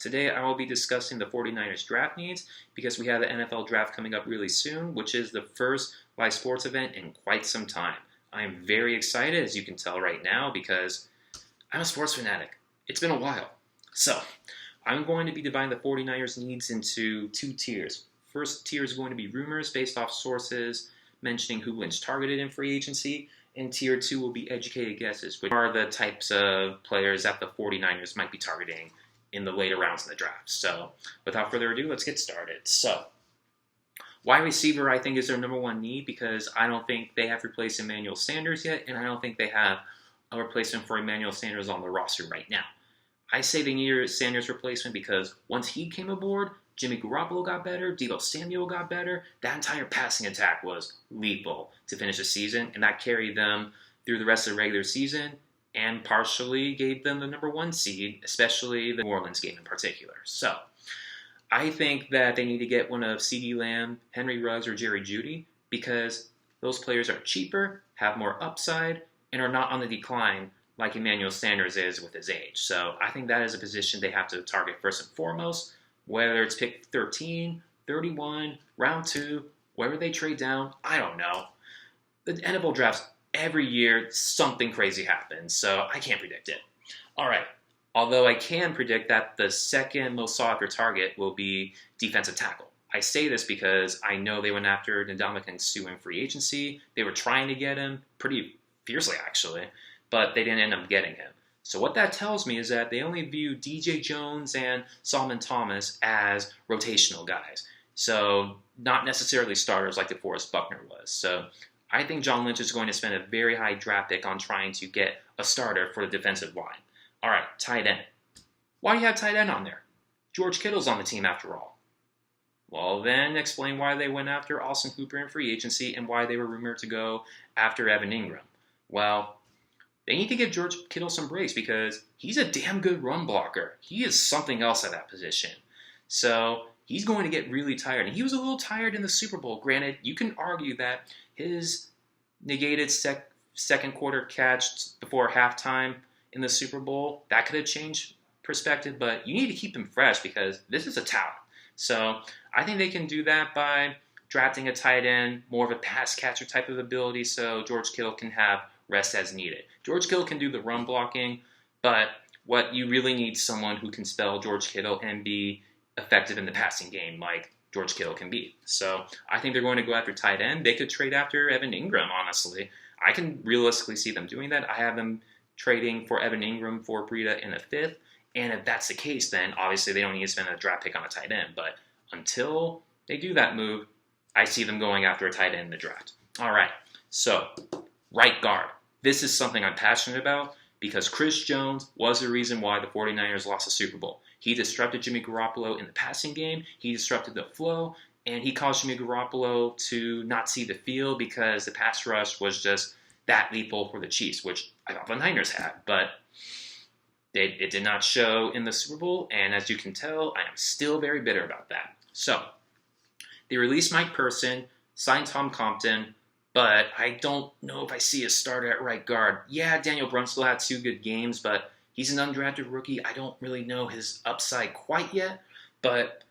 Today I will be discussing the 49ers draft needs because we have the NFL draft coming up really soon, which is the first live sports event in quite some time. I am very excited, as you can tell right now, because I'm a sports fanatic. It's been a while. So, I'm going to be dividing the 49ers needs into two tiers. First tier is going to be rumors based off sources mentioning who wins targeted in free agency, and tier 2 will be educated guesses, which are the types of players that the 49ers might be targeting in the later rounds of the draft. So, without further ado, let's get started. So, wide receiver, I think, is their number one need because I don't think they have replaced Emmanuel Sanders yet, and I don't think they have a replacement for Emmanuel Sanders on the roster right now. I say they need a Sanders replacement because once he came aboard, Jimmy Garoppolo got better, Deebo Samuel got better. That entire passing attack was lethal to finish the season, and that carried them through the rest of the regular season and partially gave them the number one seed, especially the New Orleans game in particular. So, I think that they need to get one of CeeDee Lamb, Henry Ruggs, or Jerry Jeudy because those players are cheaper, have more upside, and are not on the decline like Emmanuel Sanders is with his age. So I think that is a position they have to target first and foremost, whether it's pick 13, 31, round 2, wherever they trade down, I don't know. The NFL drafts every year, something crazy happens, so I can't predict it. All right. Although I can predict that the second most sought-after target will be defensive tackle. I say this because I know they went after Ndamukong Suh in free agency. They were trying to get him pretty fiercely, actually, but they didn't end up getting him. So what that tells me is that they only view DJ Jones and Solomon Thomas as rotational guys. So not necessarily starters like DeForest Buckner was. So I think John Lynch is going to spend a very high draft pick on trying to get a starter for the defensive line. All right, tight end. Why do you have tight end on there? George Kittle's on the team after all. Well, then explain why they went after Austin Hooper in free agency and why they were rumored to go after Evan Ingram. Well, they need to give George Kittle some breaks because he's a damn good run blocker. He is something else at that position. So he's going to get really tired. And he was a little tired in the Super Bowl. Granted, you can argue that his negated second quarter catch before halftime in the Super Bowl, that could have changed perspective, but you need to keep him fresh because this is a talent. So I think they can do that by drafting a tight end, more of a pass catcher type of ability, so George Kittle can have rest as needed. George Kittle can do the run blocking, but what you really need is someone who can spell George Kittle and be effective in the passing game like George Kittle can be. So I think they're going to go after tight end. They could trade after Evan Ingram, honestly. I can realistically see them doing that. I have them trading for Evan Ingram for Breida in a fifth. And if that's the case, then obviously they don't need to spend a draft pick on a tight end. But until they do that move, I see them going after a tight end in the draft. All right, so right guard. This is something I'm passionate about because Chris Jones was the reason why the 49ers lost the Super Bowl. He disrupted Jimmy Garoppolo in the passing game. He disrupted the flow, and he caused Jimmy Garoppolo to not see the field because the pass rush was just that lethal for the Chiefs, which I thought the Niners had, but it did not show in the Super Bowl, and as you can tell, I am still very bitter about that. So, they released Mike Person, signed Tom Compton, but I don't know if I see a starter at right guard. Yeah, Daniel Brunskill had 2 good games, but he's an undrafted rookie. I don't really know his upside quite yet, but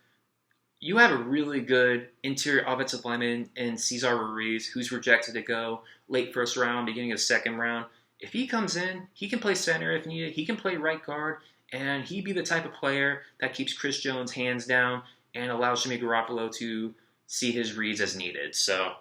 you have a really good interior offensive lineman in Cesar Ruiz, who's projected to go late first round, beginning of second round. If he comes in, he can play center if needed. He can play right guard, and he'd be the type of player that keeps Chris Jones' hands down and allows Jimmy Garoppolo to see his reads as needed. So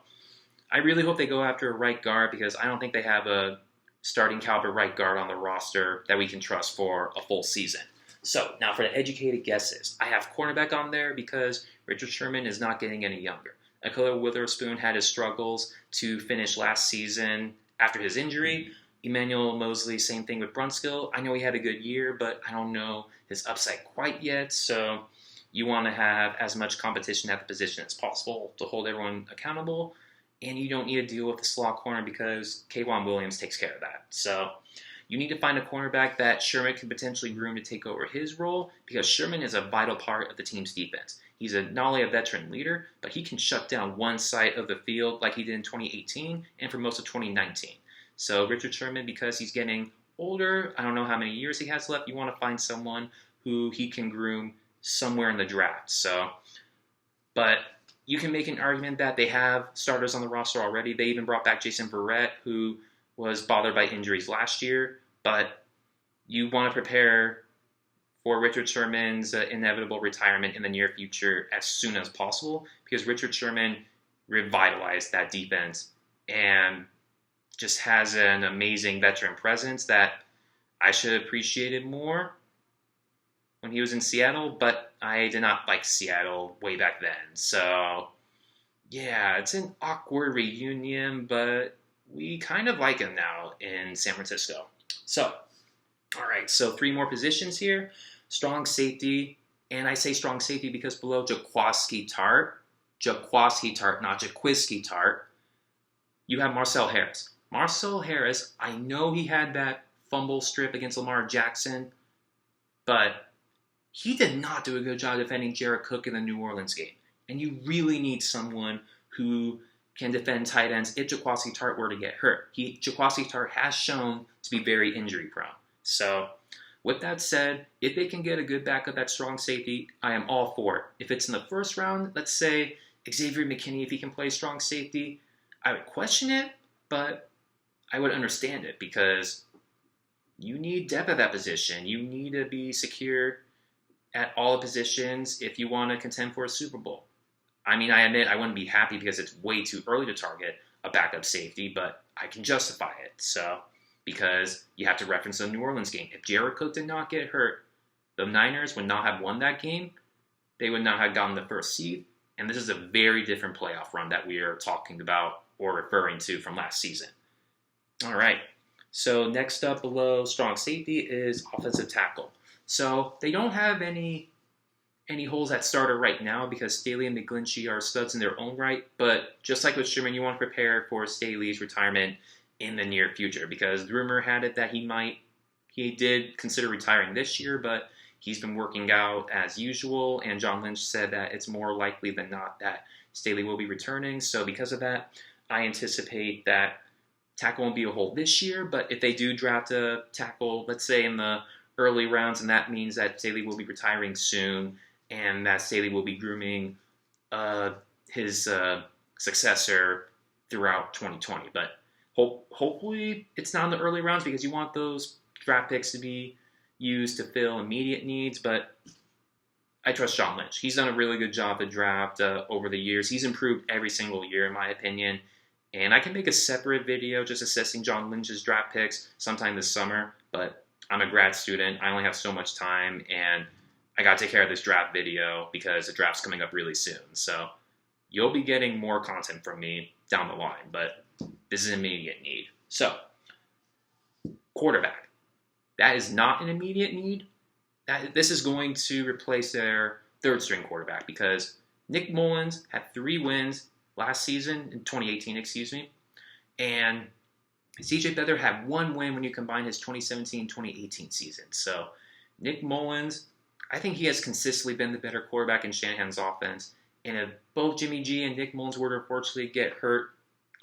I really hope they go after a right guard because I don't think they have a starting caliber right guard on the roster that we can trust for a full season. So, now for the educated guesses. I have cornerback on there because Richard Sherman is not getting any younger. Ahkello Witherspoon had his struggles to finish last season after his injury. Emmanuel Mosley, same thing with Brunskill. I know he had a good year, but I don't know his upside quite yet. So, you want to have as much competition at the position as possible to hold everyone accountable. And you don't need to deal with the slot corner because K'Wan Williams takes care of that. So, you need to find a cornerback that Sherman can potentially groom to take over his role because Sherman is a vital part of the team's defense. He's not only a veteran leader, but he can shut down one side of the field like he did in 2018 and for most of 2019. So Richard Sherman, because he's getting older, I don't know how many years he has left, you want to find someone who he can groom somewhere in the draft. So, but you can make an argument that they have starters on the roster already. They even brought back Jason Verrett, who was bothered by injuries last year. But you want to prepare for Richard Sherman's inevitable retirement in the near future as soon as possible, because Richard Sherman revitalized that defense and just has an amazing veteran presence that I should have appreciated more when he was in Seattle, but I did not like Seattle way back then. So, yeah, it's an awkward reunion, but we kind of like him now in San Francisco. So, all right, so 3 more positions here. Strong safety, and I say strong safety because below Jaquiski Tartt, not Jaquiski Tartt, you have Marcel Harris. Marcel Harris, I know he had that fumble strip against Lamar Jackson, but he did not do a good job defending Jared Cook in the New Orleans game. And you really need someone who can defend tight ends if Jaquiski Tartt were to get hurt. Jaquiski Tartt has shown to be very injury prone. So, with that said, if they can get a good backup at strong safety, I am all for it. If it's in the first round, let's say Xavier McKinney, if he can play strong safety, I would question it, but I would understand it because you need depth at that position. You need to be secure at all the positions if you want to contend for a Super Bowl. I mean, I admit I wouldn't be happy because it's way too early to target a backup safety, but I can justify it. So, because you have to reference the New Orleans game. If Jared Cook did not get hurt, the Niners would not have won that game. They would not have gotten the first seed. And this is a very different playoff run that we are talking about or referring to from last season. All right. So next up below strong safety is offensive tackle. So they don't have any holes at starter right now because Staley and McGlinchey are studs in their own right. But just like with Sherman, you want to prepare for Staley's retirement in the near future because the rumor had it that he did consider retiring this year, but he's been working out as usual. And John Lynch said that it's more likely than not that Staley will be returning. So because of that, I anticipate that tackle won't be a hole this year. But if they do draft a tackle, let's say in the early rounds, and that means that Staley will be retiring soon and that Staley will be grooming his successor throughout 2020. But hopefully it's not in the early rounds because you want those draft picks to be used to fill immediate needs. But I trust John Lynch. He's done a really good job at draft over the years. He's improved every single year, in my opinion. And I can make a separate video just assessing John Lynch's draft picks sometime this summer. But I'm a grad student. I only have so much time. And I got to take care of this draft video because the draft's coming up really soon. So you'll be getting more content from me down the line. But this is an immediate need. So, quarterback. That is not an immediate need. This is going to replace their third-string quarterback because Nick Mullins had 3 wins last season, in 2018, and CJ Beathard had 1 win when you combine his 2017-2018 season. So, Nick Mullins, I think he has consistently been the better quarterback in Shanahan's offense, and if both Jimmy G and Nick Mullins were to unfortunately get hurt,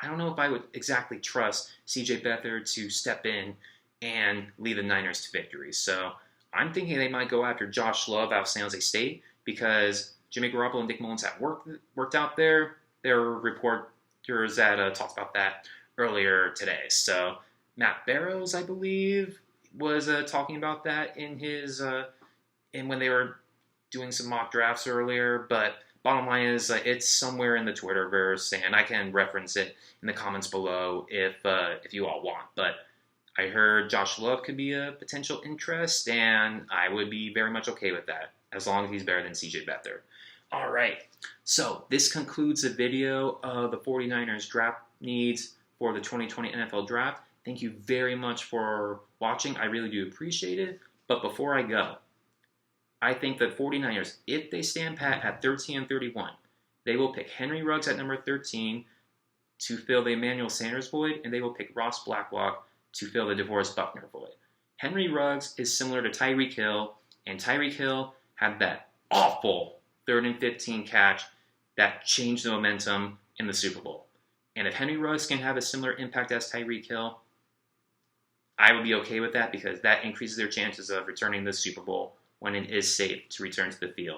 I don't know if I would exactly trust CJ Beathard to step in and lead the Niners to victory. So I'm thinking they might go after Josh Love out of San Jose State because Jimmy Garoppolo and Nick Mullins have worked out there. There were reporters that talked about that earlier today. So Matt Barrows, I believe, was talking about that in his in when they were doing some mock drafts earlier. But bottom line is it's somewhere in the Twitterverse, and I can reference it in the comments below if you all want. But I heard Josh Love could be a potential interest, and I would be very much okay with that, as long as he's better than CJ Beathard. All right, so this concludes the video of the 49ers draft needs for the 2020 NFL Draft. Thank you very much for watching. I really do appreciate it. But before I go, I think the 49ers, if they stand pat at 13 and 31, they will pick Henry Ruggs at number 13 to fill the Emmanuel Sanders void, and they will pick Ross Blacklock to fill the DeForest Buckner void. Henry Ruggs is similar to Tyreek Hill, and Tyreek Hill had that awful 3rd and 15 catch that changed the momentum in the Super Bowl. And if Henry Ruggs can have a similar impact as Tyreek Hill, I would be okay with that because that increases their chances of returning the Super Bowl when it is safe to return to the field.